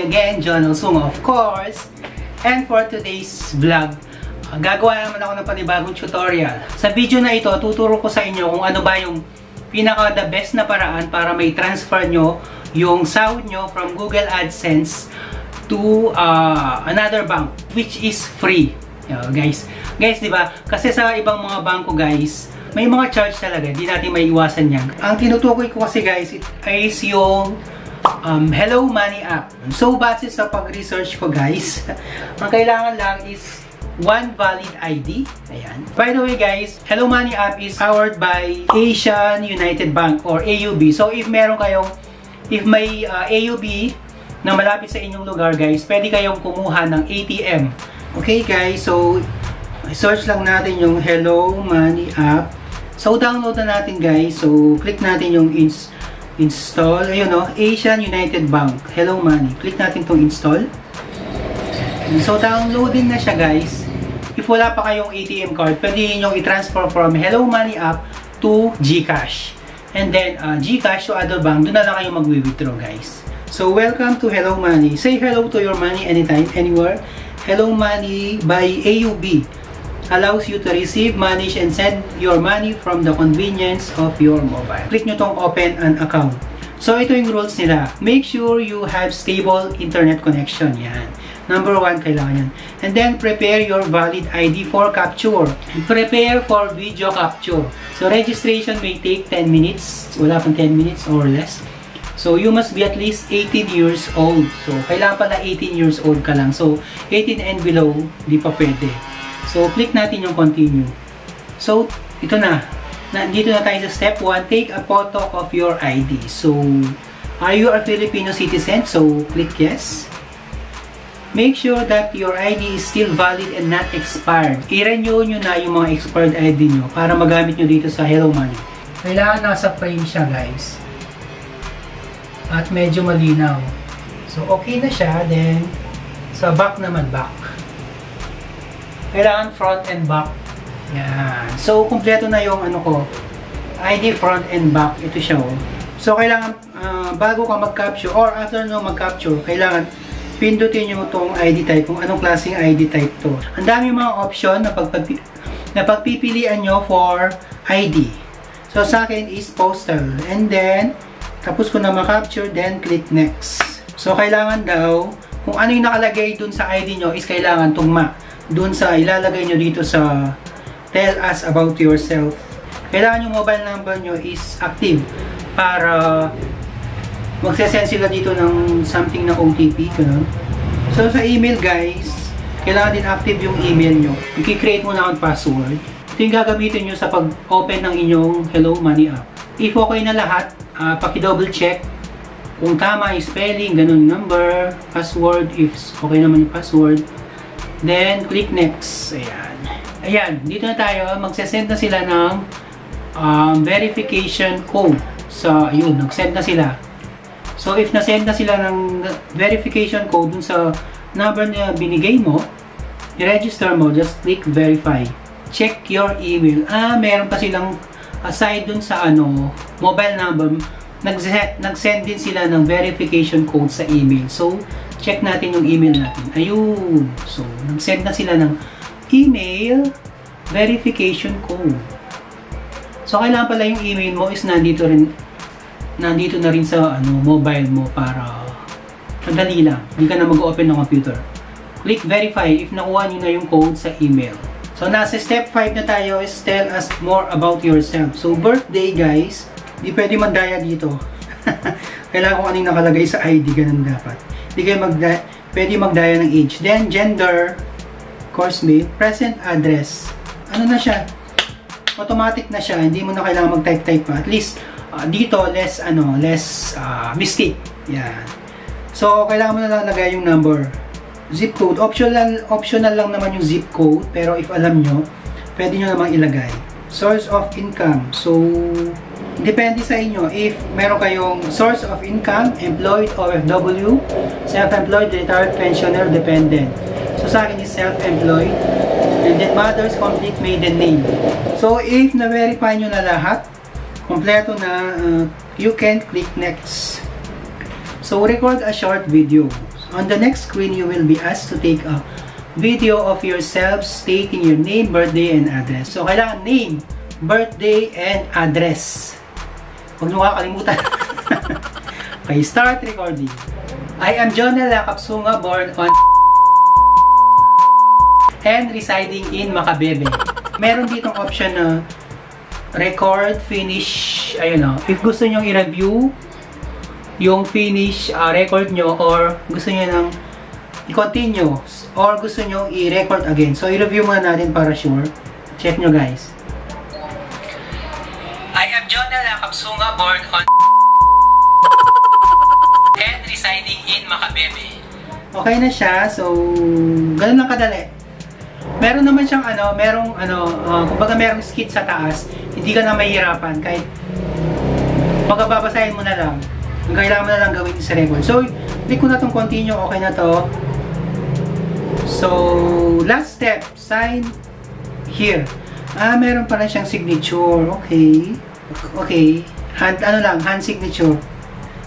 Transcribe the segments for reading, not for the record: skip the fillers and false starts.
again, John Osung, of course. And for today's vlog, gagawa naman ako ng panibagong tutorial. Sa video na ito, tuturo ko sa inyo kung ano ba yung pinaka the best na paraan para may transfer nyo yung sahod nyo from Google AdSense to another bank, which is free. Guys, di ba? Kasi sa ibang mga bangko, guys, may mga charge talaga, di natin may iwasan yan. Ang tinutukoy ko kasi, guys, is yung Hello Money app. So, base sa pag-research ko, guys, ang kailangan lang is one valid ID. Ayan. By the way, guys, Hello Money app is powered by Asian United Bank or AUB. So, if meron kayong, if may AUB na malapit sa inyong lugar, guys, pwede kayong kumuha ng ATM. Okay, guys, so search lang natin yung Hello Money app. So, download na natin, guys. So, click natin yung install. Ayun, no? Asian United Bank. Hello Money. Click natin itong install. So, downloading na siya, guys. If wala pa kayong ATM card, pwede nyo i-transfer from Hello Money app to GCash. And then, GCash to other bank. Doon na lang kayo mag-withdraw, guys. So, welcome to Hello Money. Say hello to your money anytime, anywhere. Hello Money by AUB allows you to receive, manage, and send your money from the convenience of your mobile. Click nyo tong open an account. So, ito yung rules nila. Make sure you have stable internet connection. Yan. Number 1, kailangan yan. And then, prepare your valid ID for capture. Prepare for video capture. So, registration may take 10 minutes. Wala pang 10 minutes or less. So, you must be at least 18 years old. So, kailangan pala 18 years old ka lang. So, 18 and below, di pa pwede. So, click natin yung continue. So, ito na. Nandito na tayo sa step 1. Take a photo of your ID. So, are you a Filipino citizen? So, click yes. Make sure that your ID is still valid and not expired. I-renew nyo na yung mga expired ID nyo para magamit nyo dito sa Hello Money. Kailangan nasa frame siya, guys. At medyo malinaw. So, okay na siya. Then, sa back naman, back. Kailangan front and back. Yan. So, kumpleto na yung ano ko. ID front and back. Ito siya, oh. So, kailangan, bago ka mag-capture or after nyo mag-capture, kailangan pindutin nyo itong ID type. Kung anong klaseng ID type to. Ang dami mga option na pagpipilian nyo for ID. So, sa akin is postal. And then, tapos ko na ma-capture, then click next. So, kailangan daw, kung ano yung nakalagay dun sa ID nyo is kailangan tugma. Dun sa ilalagay nyo dito sa tell us about yourself. Kailangan yung mobile number nyo is active para magsasend sila dito ng something na OTP. Ganun. So, sa email, guys, kailangan din active yung email nyo. I-create mo na ang password. Ito yung gagamitin nyo sa pag-open ng inyong Hello Money app. If okay na lahat, paki-double check kung tama yung spelling, ganun number, password, if okay naman yung password. Then, click next. Ayan. Ayan, dito na tayo. Magsasend na sila ng verification code. So, yun, nag-send na sila. So, if na-send na sila ng verification code dun sa number na binigay mo, i-register mo, just click verify. Check your email. Meron pa silang aside dun sa mobile number, nag-send din sila ng verification code sa email. So, check natin yung email natin. Ayun. So, nag-send na sila ng email verification code. So, kailangan pala yung email mo is nandito na rin sa mobile mo para madali lang. Hindi ka na mag-open ng computer. Click verify if nakuha nyo na yung code sa email. So, nasa step 5 na tayo is tell us more about yourself. So, birthday, guys. Hindi pwede mandaya dito. Kailangan kung anong nakalagay sa ID, ganun dapat. Hindi kayo pwede magdaya ng age. Then, gender, course mate, present address. Ano na siya? Automatic na siya. Hindi mo na kailangan mag-type-type pa. At least, dito, less mistake. Yan. So, kailangan mo na lang lagay yung number. Zip code. Optional lang naman yung zip code. Pero if alam nyo, pwede nyo namang ilagay. Source of income. So, depende sa inyo. If meron kayong source of income, employed, OFW, self-employed, retired, pensioner, dependent. So, sa akin is self-employed. And then, mother's complete maiden name. So, if na-verify nyo na lahat, kompleto na, you can click next. So, record a short video. On the next screen, you will be asked to take a video of yourself stating your name, birthday, and address. So, kailangan name, birthday, and address. Huwag nyo kakalimutan. Okay, start recording. I am Jonel Lacapsunga, born on and residing in Macabebe. Meron ditong option na record, finish, ayun o. If gusto nyo i-review yung finish record nyo or gusto nyo nang i-continue or gusto nyo i-record again. So, i-review muna natin para sure. Check nyo guys. I am Jonel Lacapsunga, born on and residing in Macabebe. Okay na siya. So, ganun lang kadali. Meron naman siyang kumbaga merong skit sa taas. Hindi ka na mahihirapan kahit magbabasahin mo na lang. Ang kailangan mo na lang gawin sa record. So, click ko na itong continue. Okay na to. So, last step. Sign here. Meron pala siyang signature. Okay. Okay. Hand signature.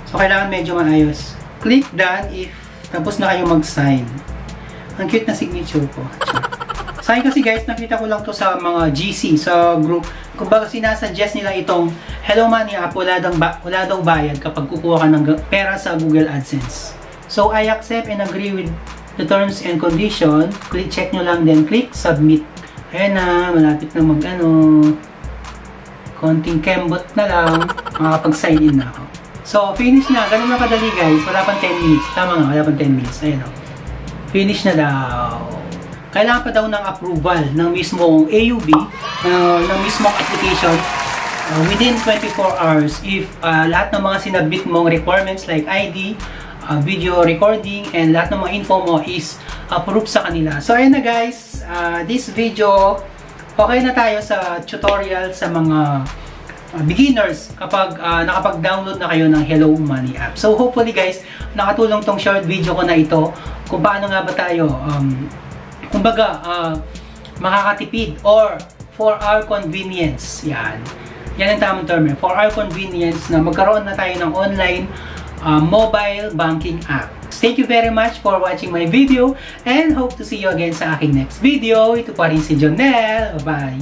So, kailangan medyo maayos. Click done if tapos na kayo mag-sign. Ang cute na signature ko. Sa akin kasi guys, nakita ko lang to sa mga GC, sa group. Kumbaga sinasuggest nila itong Hello Money app, wala daw bayad kapag kukuha ka ng pera sa Google AdSense. So, I accept and agree with the terms and condition. Click, check nyo lang, then click submit. Ayan na, malapit na konting kembot na lang, makakapag-sign in na ako. So, finish na. Ganun na kadali guys. Wala pang 10 minutes. Tama nga, wala pang 10 minutes. Ayan o. Finish na daw. Kailangan pa daw ng approval ng mismong AUB, ng mismong application within 24 hours if lahat ng mga sinabit mong requirements like ID, video recording, and lahat ng mga info mo is approved sa kanila. So, ayan na guys. This video, okay na tayo sa tutorial sa mga beginners kapag nakapag-download na kayo ng Hello Money app. So hopefully guys, nakatulong tong short video ko na ito kung paano nga ba tayo kumbaga makakatipid or for our convenience. Yan ang tamang term. For our convenience na magkaroon na tayo ng online mobile banking app. Thank you very much for watching my video and hope to see you again sa aking next video. Ito pa rin si Jonel. Bye!